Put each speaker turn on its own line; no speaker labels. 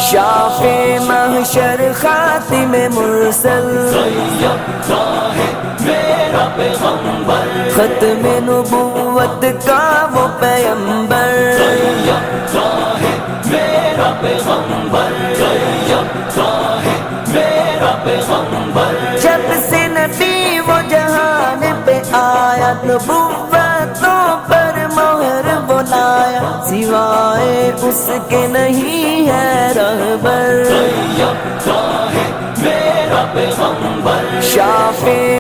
شافع محشر خاتم مرسل میرا پیغمبر ختم نبوت کا وہ پیغمبر میرا پیغمبر میرا پیغمبر جب سے نبی وہ جہان پہ آیا نبوتوں پر مہر بلایا سوائے اس کے نہیں ہے رہبر شافع